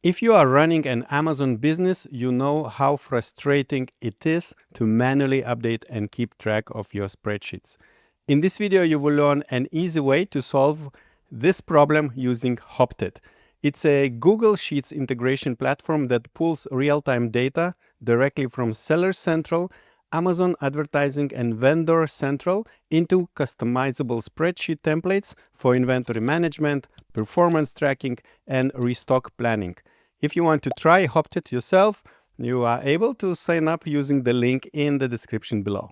If you are running an Amazon business, you know how frustrating it is to manually update and keep track of your spreadsheets. In this video, you will learn an easy way to solve this problem using Hopted. It's a Google Sheets integration platform that pulls real-time data directly from Seller Central, Amazon Advertising, and Vendor Central into customizable spreadsheet templates for inventory management, performance tracking, and restock planning. If you want to try Hopted yourself, you are able to sign up using the link in the description below.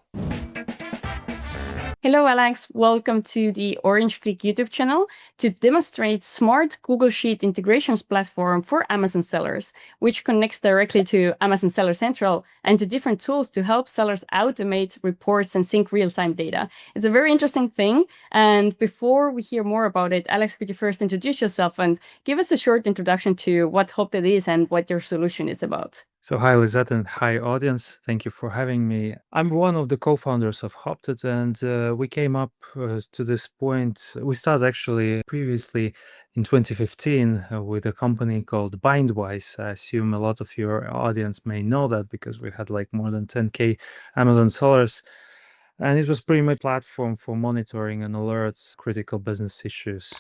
Hello, Alex. Welcome to the Orange Klik YouTube channel to demonstrate smart Google Sheet integrations platform for Amazon sellers, which connects directly to Amazon Seller Central and to different tools to help sellers automate reports and sync real-time data. It's a very interesting thing. And before we hear more about it, Alex, could you first introduce yourself and give us a short introduction to what Hopted is and what your solution is about? So hi, Lisette, and hi, audience. Thank you for having me. I'm one of the co-founders of Hopted, and we came up to this point. We started actually previously in 2015 with a company called Bindwise. I assume a lot of your audience may know that because we had like more than 10K Amazon sellers. And it was pretty much a platform for monitoring and alerts critical business issues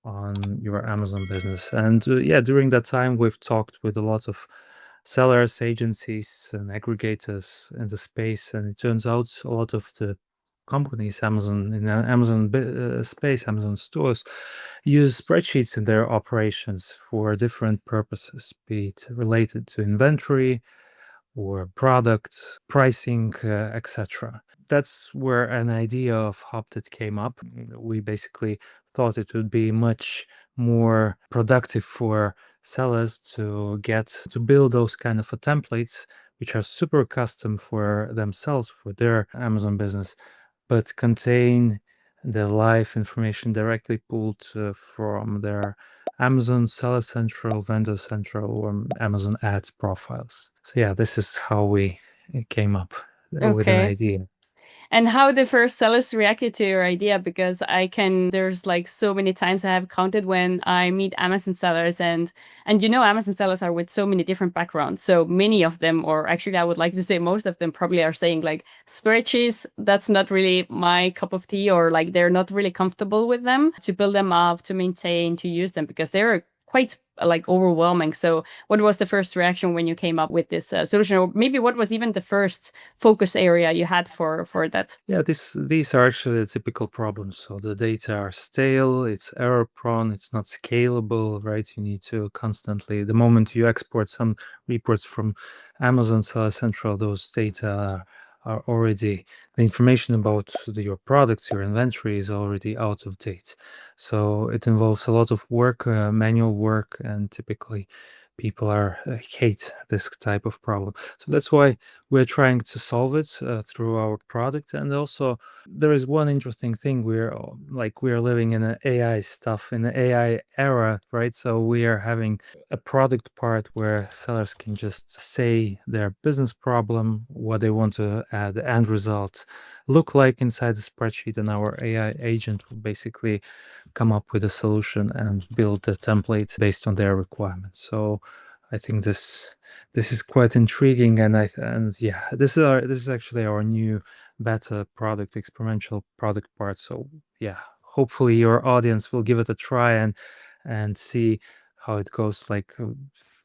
on your Amazon business. And yeah, during that time, we've talked with a lot of sellers, agencies, and aggregators in the space, and it turns out a lot of the companies, Amazon in the Amazon space, Amazon stores, use spreadsheets in their operations for different purposes, be it related to inventory or product pricing, etc. That's where an idea of Hopted came up. We basically thought it would be much more productive for sellers to build those kind of templates which are super custom for themselves, for their Amazon business, but contain the live information directly pulled from their Amazon Seller Central, Vendor Central, or Amazon Ads profiles. So yeah, this is how we came up with an idea. And how the first sellers reacted to your idea, because there's like so many times I have counted when I meet Amazon sellers and Amazon sellers are with so many different backgrounds. So many of them, or actually I would like to say most of them probably are saying like spreadsheets, that's not really my cup of tea, or like they're not really comfortable with them to build them up, to maintain, to use them, because they're quite like overwhelming. So what was the first reaction when you came up with this solution, or maybe what was even the first focus area you had for that? Yeah, these are actually the typical problems. So the data are stale, it's error prone, it's not scalable, right? You need to constantly, the moment you export some reports from Amazon Seller Central, those data are already, the information about your products, your inventory is already out of date. So it involves a lot of work, manual work, and typically people hate this type of problem. So that's why we're trying to solve it through our product. And also there is one interesting thing, we're living in an AI stuff, in the AI era, right? So we are having a product part where sellers can just say their business problem, what they want to add, the end result look like inside the spreadsheet, and our AI agent will basically come up with a solution and build the template based on their requirements. So I think this is quite intriguing, and yeah, this is actually our new beta product, experimental product part. So yeah, hopefully your audience will give it a try and see how it goes, like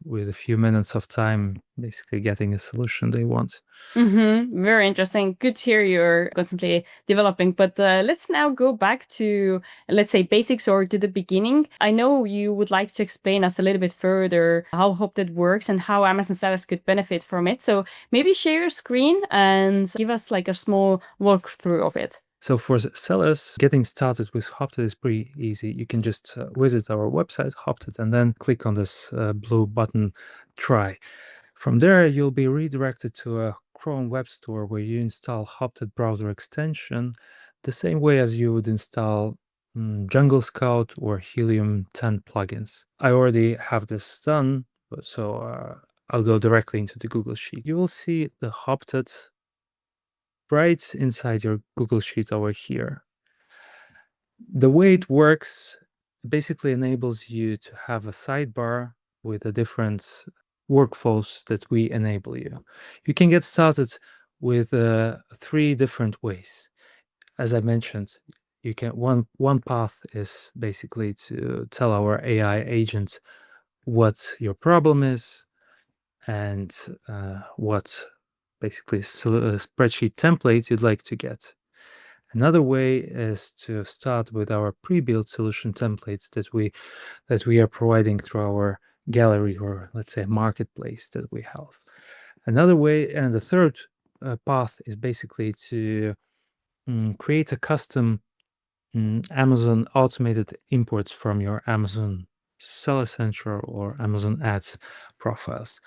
with a few minutes of time, basically getting a solution they want. Very interesting. Good to hear you're constantly developing. But let's now go back to, let's say, basics, or to the beginning. I know you would like to explain us a little bit further how Hopted works and how Amazon sellers could benefit from it. So maybe share your screen and give us like a small walkthrough of it. So for sellers, getting started with Hopted is pretty easy. You can just visit our website, Hopted, and then click on this blue button, Try. From there, you'll be redirected to a Chrome web store where you install Hopted browser extension the same way as you would install Jungle Scout or Helium 10 plugins. I already have this done, so I'll go directly into the Google Sheet. You will see the Hopted right inside your Google Sheet over here. The way it works basically enables you to have a sidebar with the different workflows that we enable you. You can get started with 3 different ways. As I mentioned, you can one path is basically to tell our AI agent what your problem is and what basically spreadsheet template you'd like to get. Another way is to start with our pre-built solution templates that we are providing through our gallery, or let's say marketplace that we have. Another way, and the third path, is basically to create a custom Amazon automated imports from your Amazon Seller Central or Amazon Ads profiles.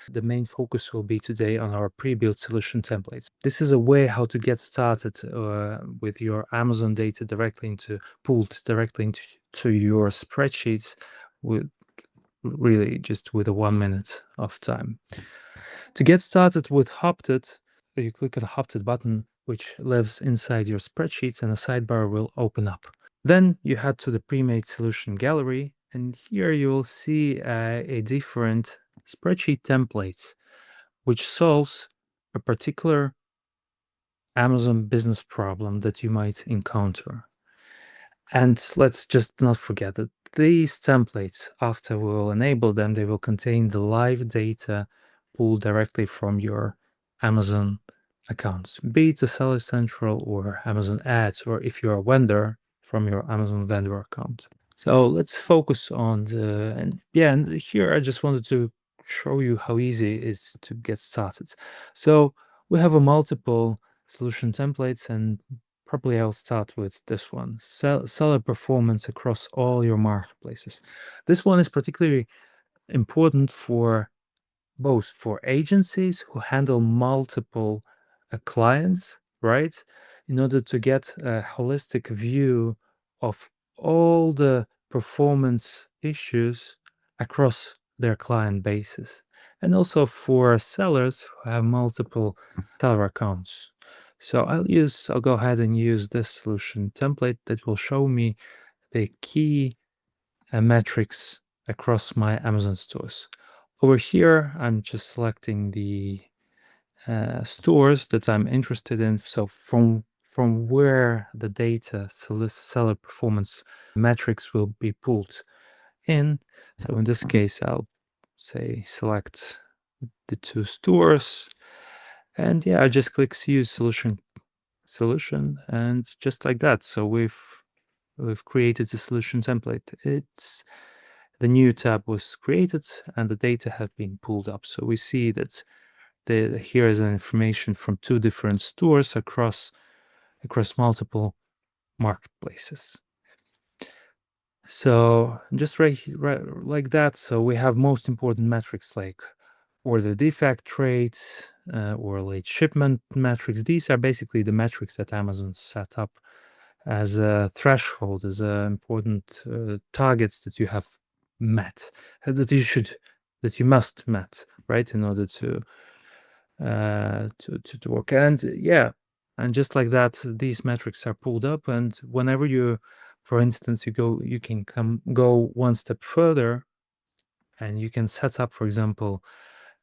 The main focus will be today on our pre-built solution templates. This is a way how to get started with your Amazon data pulled directly into your spreadsheets with really just with a 1 minute of time. To get started with Hopted, you click on the Hopted button, which lives inside your spreadsheets, and a sidebar will open up. Then you head to the pre-made solution gallery, and here you will see a different spreadsheet templates, which solves a particular Amazon business problem that you might encounter. And let's just not forget that these templates, after we will enable them, they will contain the live data pulled directly from your Amazon accounts, be it the Seller Central or Amazon Ads, or if you're a vendor, from your Amazon vendor account. So let's focus on and here I just wanted to show you how easy it is to get started. So we have a multiple solution templates, and probably I'll start with this one, seller performance across all your marketplaces. This one is particularly important for both for agencies who handle multiple clients, right? In order to get a holistic view of all the performance issues across their client bases, and also for sellers who have multiple seller accounts. So I'll go ahead and use this solution template that will show me the key metrics across my Amazon stores. Over here, I'm just selecting the stores that I'm interested in. So from where the data seller performance metrics will be pulled in. So in this case, I'll say select the 2 stores, and I just click use solution, and just like that. So we've created a solution template. The new tab was created and the data have been pulled up. So we see that here is an information from 2 different stores across multiple marketplaces. So just right like that. So we have most important metrics like order defect rates or late shipment metrics. These are basically the metrics that Amazon set up as a threshold, as important targets that you have met, that you must met, right, in order to work. And just like that, these metrics are pulled up, and whenever you, for instance, you can go one step further, and you can set up, for example,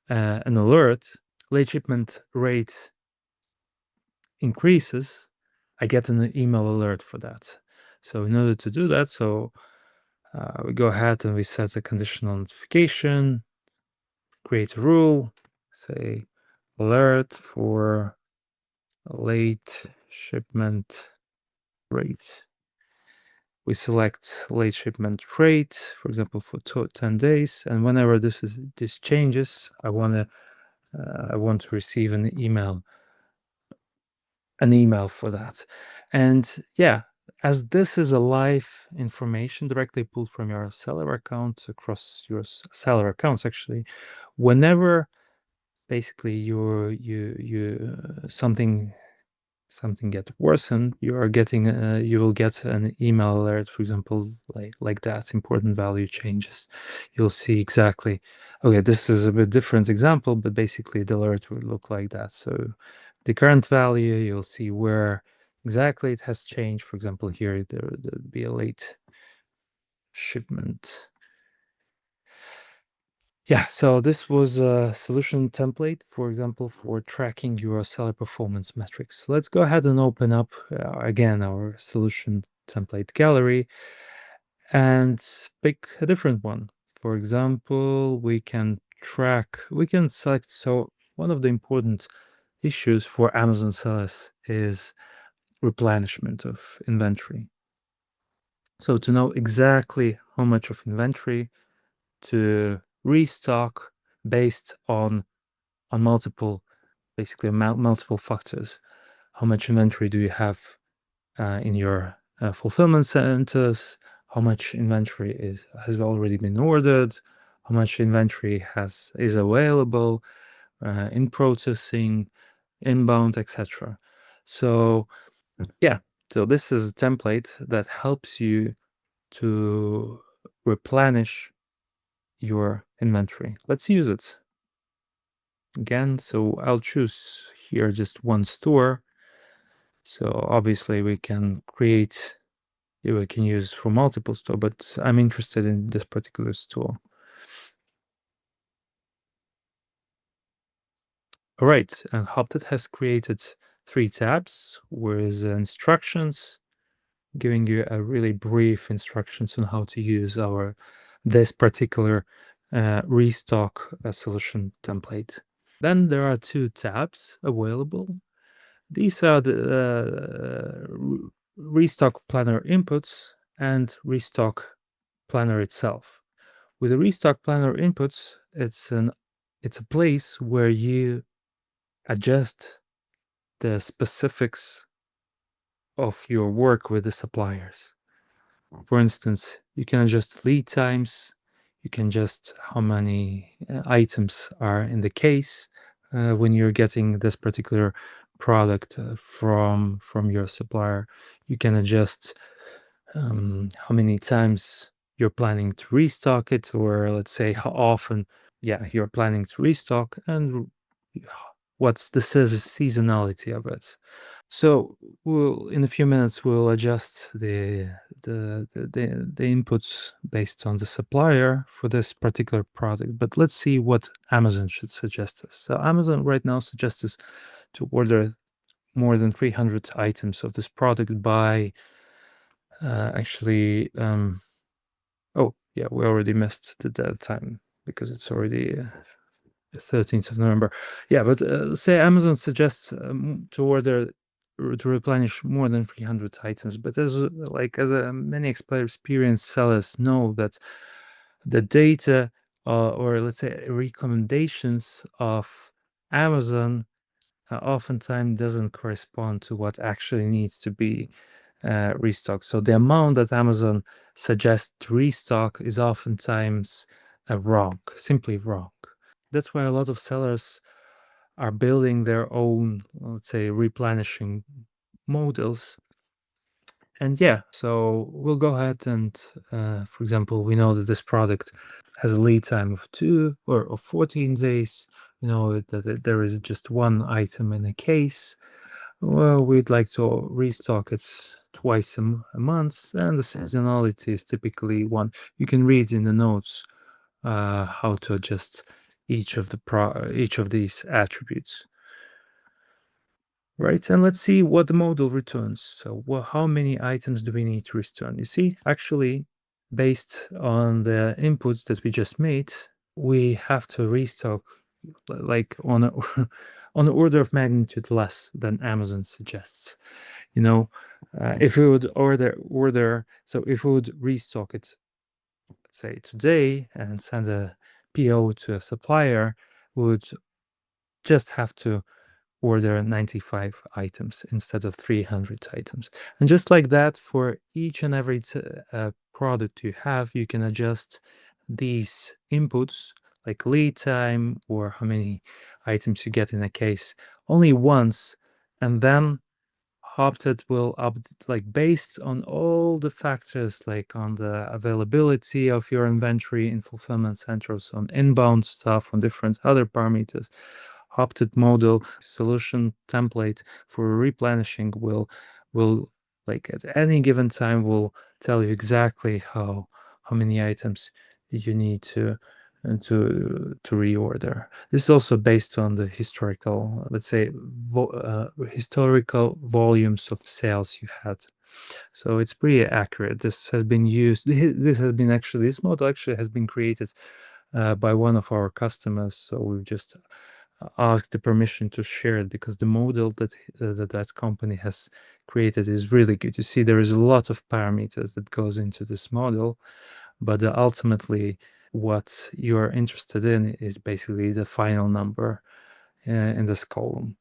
an alert. Late shipment rate increases, I get an email alert for that. So in order to do that, we go ahead and we set a conditional notification, create a rule, say alert for late shipment rate. We select late shipment rate, for example, for 10 days, and whenever this changes, I want to receive an email for that. And as this is a live information directly pulled from your seller account across your seller accounts, actually, whenever basically something get worsened, you will get an email alert, for example, like that, important value changes. You'll see exactly, okay, this is a bit different example, but basically the alert will look like that. So the current value, you'll see where exactly it has changed. For example, here there'll be a late shipment Yeah, so this was a solution template, for example, for tracking your seller performance metrics. Let's go ahead and open up again our solution template gallery and pick a different one. For example, we can select. So one of the important issues for Amazon sellers is replenishment of inventory. So to know exactly how much of inventory to restock based on multiple, basically multiple factors. How much inventory do you have in your fulfillment centers? How much inventory has already been ordered? How much inventory is available in processing, inbound, etc. So yeah, so this is a template that helps you to replenish your inventory. Let's use it again. So I'll choose here just one store. So obviously we can use for multiple store, but I'm interested in this particular store. All right, and Hopted has created 3 tabs with instructions, giving you a really brief instructions on how to use this particular restock solution template. Then there are 2 tabs available. These are the restock planner inputs and restock planner itself. With the restock planner inputs, it's a place where you adjust the specifics of your work with the suppliers. For instance, you can adjust lead times, you can adjust how many items are in the case when you're getting this particular product from your supplier. You can adjust how many times you're planning to restock it, or let's say how often you're planning to restock, and what's the seasonality of it. So in a few minutes we'll adjust the inputs based on the supplier for this particular product. But let's see what Amazon should suggest us. So Amazon right now suggests us to order more than 300 items of this product by oh yeah, we already missed the dead time because it's already 13th of November. Yeah, but say Amazon suggests to replenish more than 300 items. But as many experienced sellers know that the data or let's say recommendations of Amazon oftentimes doesn't correspond to what actually needs to be restocked. So the amount that Amazon suggests to restock is oftentimes wrong, simply wrong. That's why a lot of sellers are building their own, let's say, replenishing models. And yeah, so we'll go ahead and, for example, we know that this product has a lead time of 2 or 14 days. You know that there is just one item in a case. Well, we'd like to restock it twice a month, and the seasonality is typically 1. You can read in the notes how to adjust each of these attributes. Right, and let's see what the model returns. So how many items do we need to return? You see, actually, based on the inputs that we just made, we have to restock like on on an order of magnitude less than Amazon suggests. You know, if we would so if we would restock it, let's say today, and send a PO to a supplier, we would just have to order 95 items instead of 300 items. And just like that, for each and every product you have, you can adjust these inputs like lead time or how many items you get in a case only once, and then Hopted will like based on all the factors, like on the availability of your inventory in fulfillment centers, on inbound stuff, on different other parameters. Hopted model solution template for replenishing will like at any given time will tell you exactly how many items you need to to reorder. This is also based on the historical, let's say, historical volumes of sales you had. So it's pretty accurate. This has been used. This model actually has been created by one of our customers. So we've just asked the permission to share it, because the model that company has created is really good. You see, there is a lot of parameters that goes into this model, but ultimately what you're interested in is basically the final number in this column,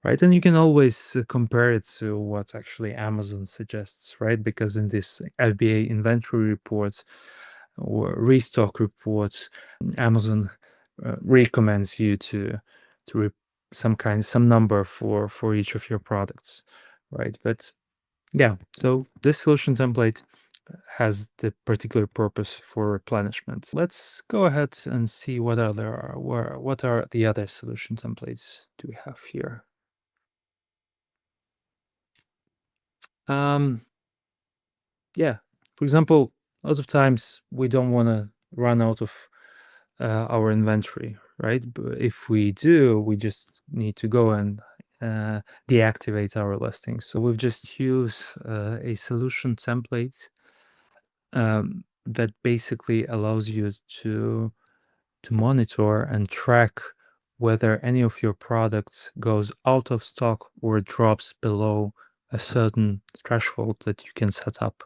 right? And you can always compare it to what actually Amazon suggests, right? Because in this FBA inventory reports or restock reports, Amazon recommends you to some number for each of your products, right? But yeah, so this solution template has the particular purpose for replenishment. Let's go ahead and see what are the other solution templates do we have here. Yeah, for example, a lot of times we don't want to run out of our inventory, right? But if we do, we just need to go and deactivate our listings. So we've just used a solution template that basically allows you to monitor and track whether any of your products goes out of stock or drops below a certain threshold that you can set up.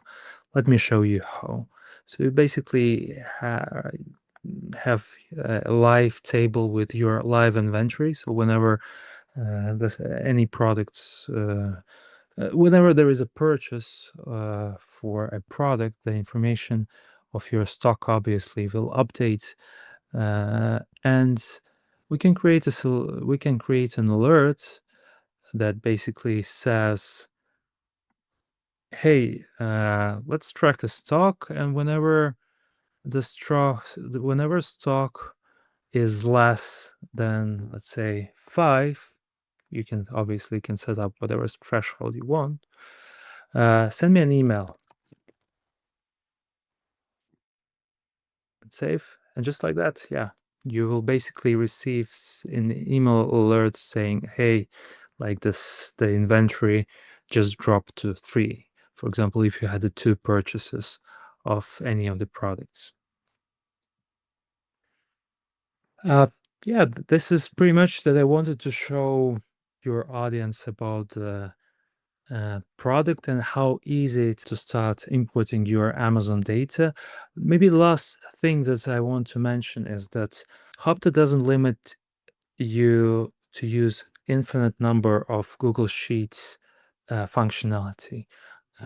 Let me show you how. So you basically have a live table with your live inventory. So whenever there's any products, whenever there is a purchase for a product, the information of your stock obviously will update, and we can create an alert that basically says, hey, let's track the stock, and whenever stock is less than, let's say, 5, you can set up whatever threshold you want. Send me an email. Save, and just like that, yeah, you will basically receive an email alert saying, hey, like this, the inventory just dropped to 3, for example, if you had the 2 purchases of any of the products. Yeah, this is pretty much that I wanted to show your audience about the product and how easy to start inputting your Amazon data. Maybe the last thing that I want to mention is that Hopted doesn't limit you to use infinite number of Google Sheets functionality.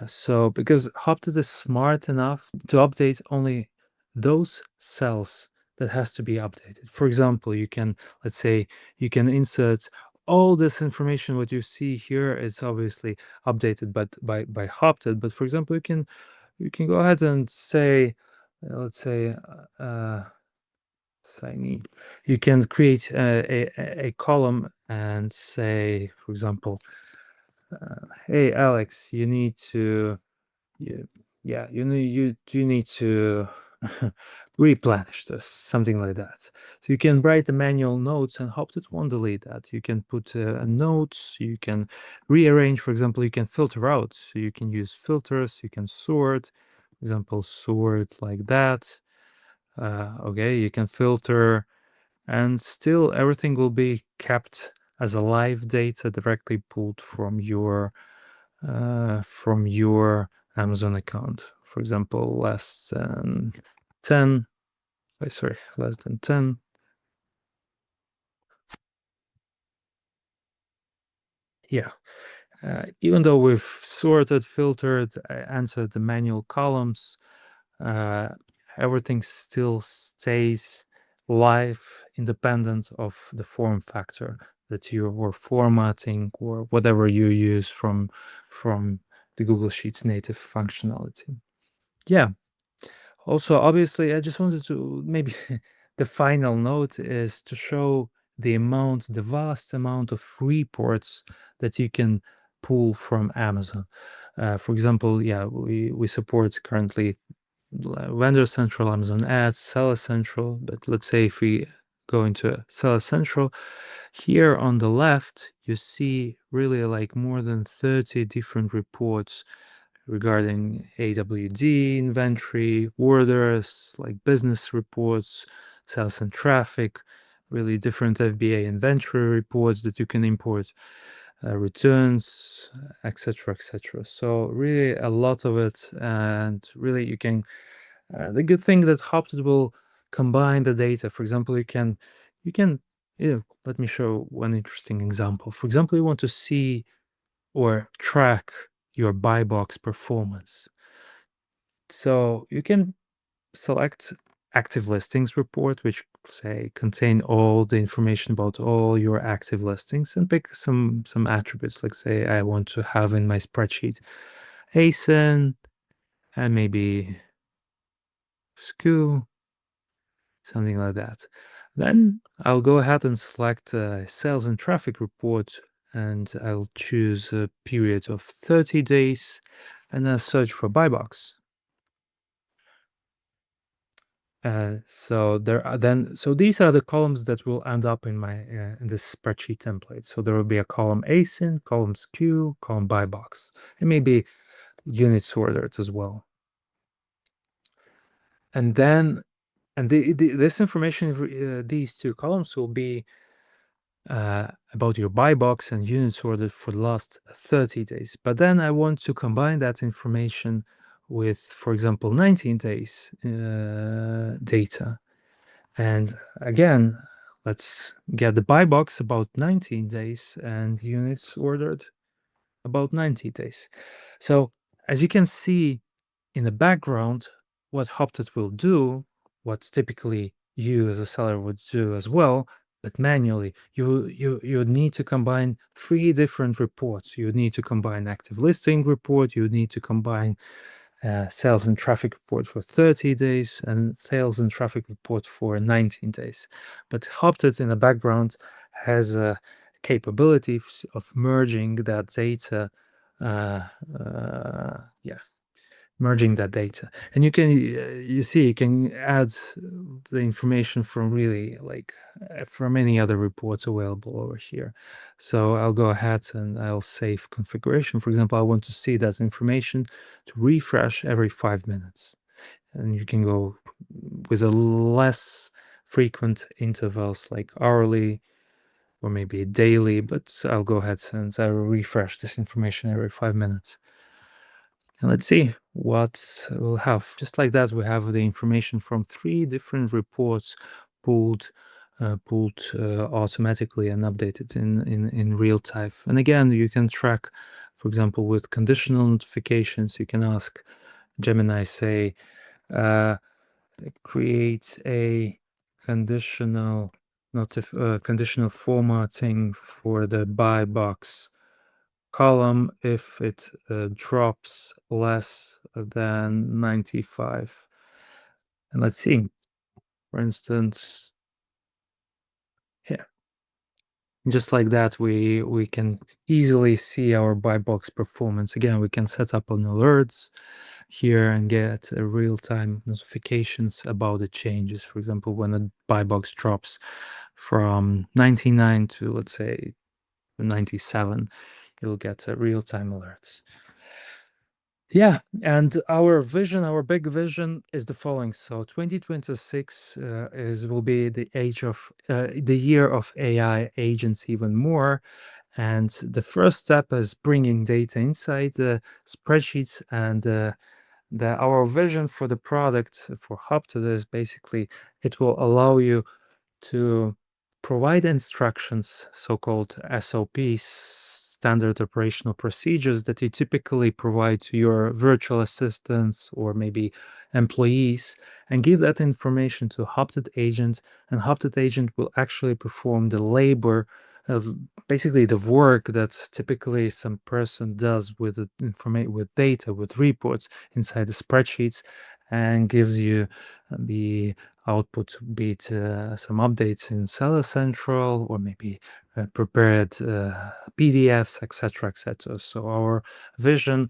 So because Hopted is smart enough to update only those cells that has to be updated. For example, let's say you can insert all this information. What you see here is obviously updated by Hopted, but for example, you can go ahead and say, let's say, you can create a column and say, for example, hey Alex, you need to replenish this, something like that. So you can write the manual notes and Hopted won't delete that. You can put notes, you can rearrange, for example, you can filter out. So you can use filters, you can sort, for example, sort like that. Okay, you can filter, and still everything will be kept as a live data directly pulled from your Amazon account. For example, less than 10. Less than 10. Yeah. Even though we've sorted, filtered, answered the manual columns, everything still stays live, independent of the form factor that you were formatting or whatever you use from the Google Sheets native functionality. Yeah. Also, obviously, I just wanted to maybe the final note is to show the vast amount of reports that you can pull from Amazon. For example, yeah, we support currently Vendor Central, Amazon Ads, Seller Central. But let's say if we go into Seller Central, here on the left, you see really like more than 30 different reports regarding AWD, inventory, orders, like business reports, sales and traffic, really different FBA inventory reports that you can import, returns, etc., etc. So really a lot of it, and really you can. The good thing that Hopted will combine the data. For example, you can. Let me show one interesting example. For example, you want to see or track your buy box performance. So you can select active listings report, which say contain all the information about all your active listings, and pick some attributes. Like say I want to have in my spreadsheet ASIN and maybe SKU, something like that. Then I'll go ahead and select sales and traffic report, and I'll choose a period of 30 days and then search for buy box. So these are the columns that will end up in my in this spreadsheet template. So there will be a column ASIN, column SKU, column buy box, and maybe units ordered as well. And then this information, these two columns will be about your buy box and units ordered for the last 30 days. But then I want to combine that information with, for example, 19 days data. And again, let's get the buy box about 19 days and units ordered about 90 days. So as you can see in the background, what Hopted will do, what typically you as a seller would do as well, but manually, you need to combine 3 different reports. You need to combine active listing report, you need to combine sales and traffic report for 30 days and sales and traffic report for 19 days. But Hopted in the background has a capability of merging that data. Merging that data, and you can you can add the information from really like from any other reports available over here. So I'll go ahead and I'll save configuration. For example, I want to see that information to refresh every 5 minutes, and you can go with a less frequent intervals like hourly or maybe daily, but I'll go ahead and I will refresh this information every 5 minutes. And let's see what we'll have. Just like that, we have the information from 3 different reports pulled automatically and updated in real time. And again, you can track, for example, with conditional notifications, you can ask Gemini, say, create a conditional conditional formatting for the buy box column if it drops less than 95. And let's see, for instance, here, just like that, we can easily see our buy box performance. Again, we can set up an alerts here and get real-time notifications about the changes. For example, when a buy box drops from 99 to, let's say, 97, you'll get real-time alerts. Yeah, and our vision, our big vision is the following. So 2026 will be the the year of AI agents even more. And the first step is bringing data inside the spreadsheets, and our vision for the product for Hopted is basically it will allow you to provide instructions, so-called SOPs, standard operational procedures that you typically provide to your virtual assistants or maybe employees, and give that information to Hopted agent, and Hopted agent will actually perform the labor of basically the work that typically some person does with with data, with reports inside the spreadsheets, and gives you the output, be it some updates in Seller Central or maybe prepared PDFs, etc., etc. So our vision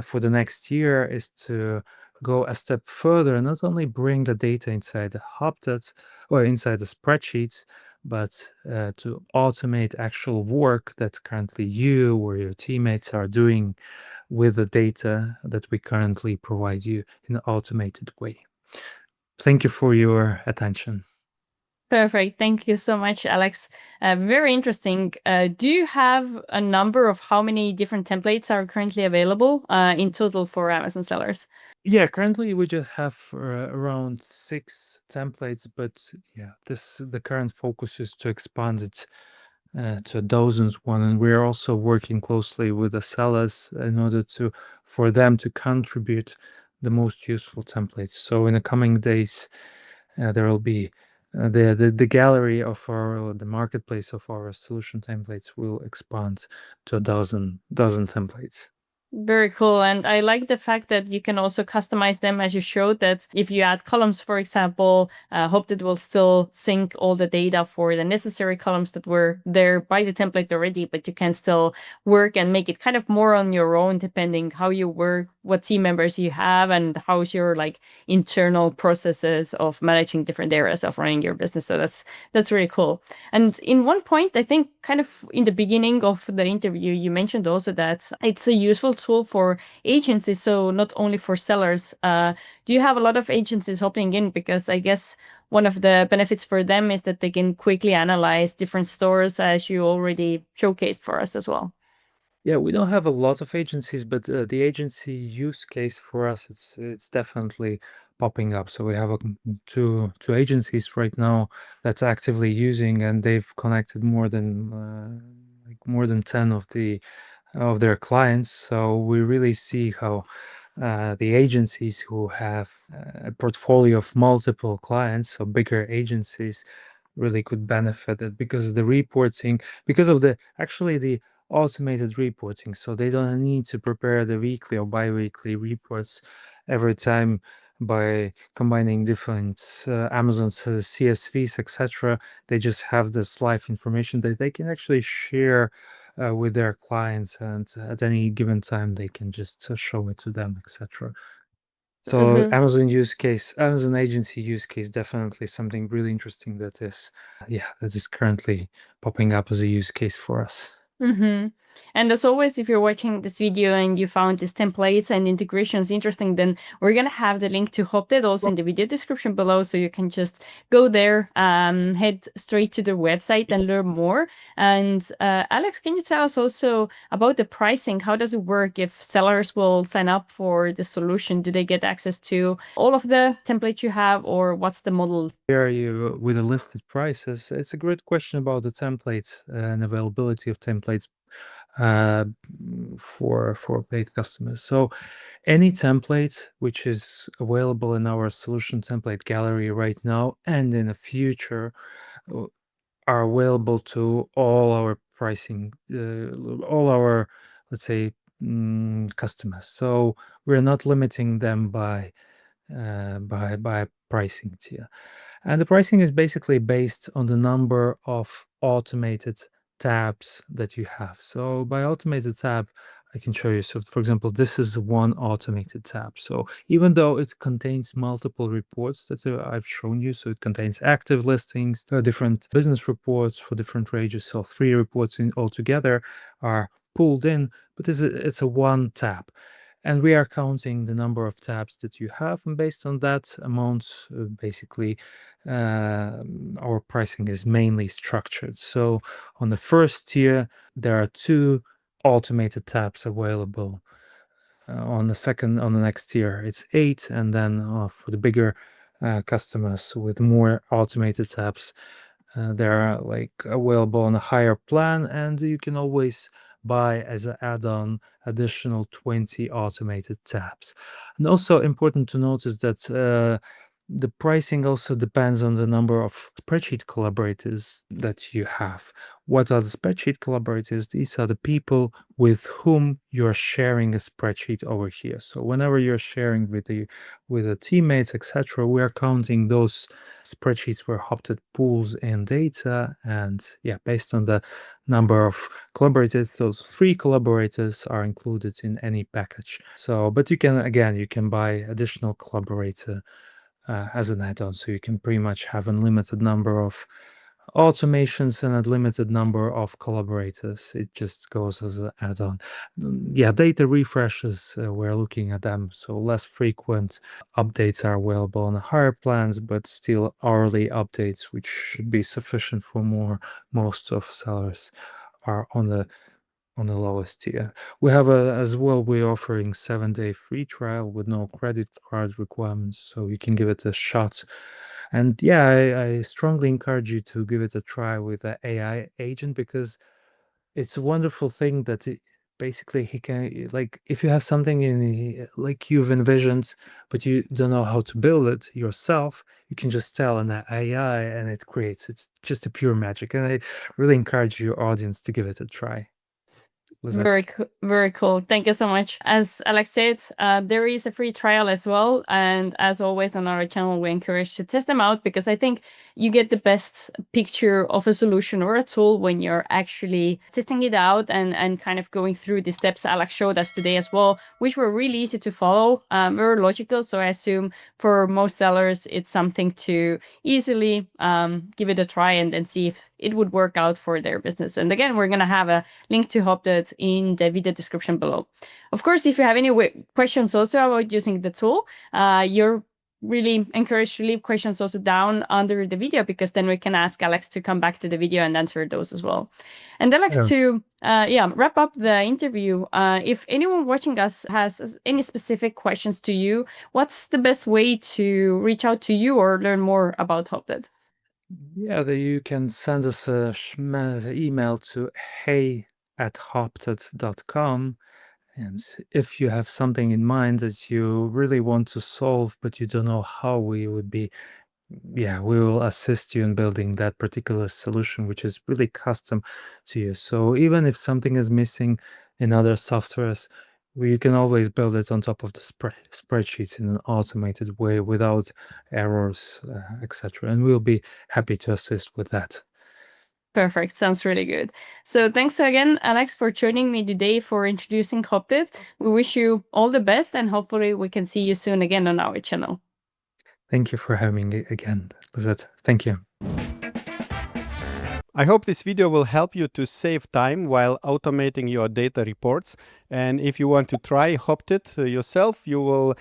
for the next year is to go a step further and not only bring the data inside the Hopted or inside the spreadsheets, but to automate actual work that currently you or your teammates are doing with the data that we currently provide you in an automated way. Thank you for your attention. Perfect. Thank you so much, Alex. Very interesting. Do you have a number of how many different templates are currently available in total for Amazon sellers? Yeah, currently we just have around 6 templates, but yeah, the current focus is to expand it to a dozens one, and we are also working closely with the sellers in order for them to contribute the most useful templates. So in the coming days, there will be the gallery of the marketplace of our solution templates will expand to a dozen templates. Very cool. And I like the fact that you can also customize them, as you showed, that if you add columns, for example, Hopted will still sync all the data for the necessary columns that were there by the template already, but you can still work and make it kind of more on your own, depending how you work, what team members you have, and how's your like internal processes of managing different areas of running your business. So that's really cool. And in one point, I think kind of in the beginning of the interview, you mentioned also that it's a useful tool for agencies, so not only for sellers. Do you have a lot of agencies hopping in? Because I guess one of the benefits for them is that they can quickly analyze different stores, as you already showcased for us as well. Yeah, we don't have a lot of agencies, but the agency use case for us, it's definitely popping up. So we have two agencies right now that's actively using, and they've connected more than 10 of their clients. So we really see how the agencies who have a portfolio of multiple clients, so bigger agencies, really could benefit it because of the automated reporting. So they don't need to prepare the weekly or bi-weekly reports every time by combining different Amazon's CSVs, etc. They just have this live information that they can actually share with their clients, and at any given time they can just show it to them, etc. So Amazon agency use case, definitely something really interesting that is currently popping up as a use case for us. And as always, if you're watching this video and you found these templates and integrations interesting, then we're going to have the link to Hopted also in the video description below. So you can just go there, head straight to the website and learn more. And Alex, can you tell us also about the pricing? How does it work if sellers will sign up for the solution? Do they get access to all of the templates you have, or what's the model? Are you with the listed prices? It's a great question about the templates and availability of templates for paid customers. So any template which is available in our solution template gallery right now and in the future are available to all our pricing, all our, let's say, customers. So we're not limiting them by pricing tier. And the pricing is basically based on the number of automated tabs that you have. So by automated tab, I can show you. So for example, this is one automated tab. So even though it contains multiple reports that I've shown you, so it contains active listings, different business reports for different ranges. So 3 reports in altogether are pulled in, but it's a one tab. And we are counting the number of tabs that you have, and based on that amount, basically, our pricing is mainly structured. So on the first tier, there are 2 automated tabs available. On the next tier, it's 8, and then for the bigger customers with more automated tabs, they're like available on a higher plan, and you can always buy as an add-on additional 20 automated tabs. And also important to notice that The pricing also depends on the number of spreadsheet collaborators that you have. What are the spreadsheet collaborators? These are the people with whom you're sharing a spreadsheet over here. So whenever you're sharing with the teammates, etc., we are counting those spreadsheets where Hopted pools in data, and yeah, based on the number of collaborators, those 3 collaborators are included in any package. So, but you can buy additional collaborator as an add-on, so you can pretty much have unlimited number of automations and a limited number of collaborators. It just goes as an add-on. Yeah, data refreshes, we're looking at them, so less frequent updates are available on higher plans, but still hourly updates, which should be sufficient for most of sellers, are on the lowest tier. We have as well, we're offering 7-day free trial with no credit card requirements, so you can give it a shot. And yeah, I strongly encourage you to give it a try with the AI agent, because it's a wonderful thing that basically he can, like, if you have something like you've envisioned, but you don't know how to build it yourself, you can just tell an AI and it creates. It's just a pure magic, and I really encourage your audience to give it a try. Very cool. Thank you so much. As Alex said, there is a free trial as well. And as always on our channel, we encourage to test them out, because I think you get the best picture of a solution or a tool when you're actually testing it out and kind of going through the steps Alex showed us today as well, which were really easy to follow, very logical. So I assume for most sellers, it's something to easily give it a try and then see if it would work out for their business. And again, we're going to have a link to Hopted in the video description below. Of course, if you have any questions also about using the tool, you're really encouraged to leave questions also down under the video, because then we can ask Alex to come back to the video and answer those as well. And Alex, to wrap up the interview, if anyone watching us has any specific questions to you, what's the best way to reach out to you or learn more about Hopted? Yeah, you can send us a email to hey@hopted.com. And if you have something in mind that you really want to solve, but you don't know how, we will assist you in building that particular solution, which is really custom to you. So even if something is missing in other softwares, you can always build it on top of the spreadsheets in an automated way without errors, etc. And we'll be happy to assist with that. Perfect. Sounds really good. So thanks again, Alex, for joining me today for introducing Hopted. We wish you all the best, and hopefully we can see you soon again on our channel. Thank you for having me again, Lisette. Thank you. I hope this video will help you to save time while automating your data reports. And if you want to try Hopted yourself, you will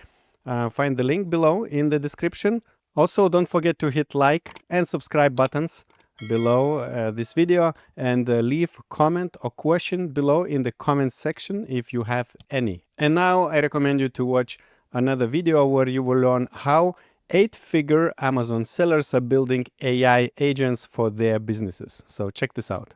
find the link below in the description. Also, don't forget to hit like and subscribe buttons below this video, and leave comment or question below in the comment section if you have any. And now I recommend you to watch another video where you will learn how 8-figure Amazon sellers are building AI agents for their businesses. So check this out.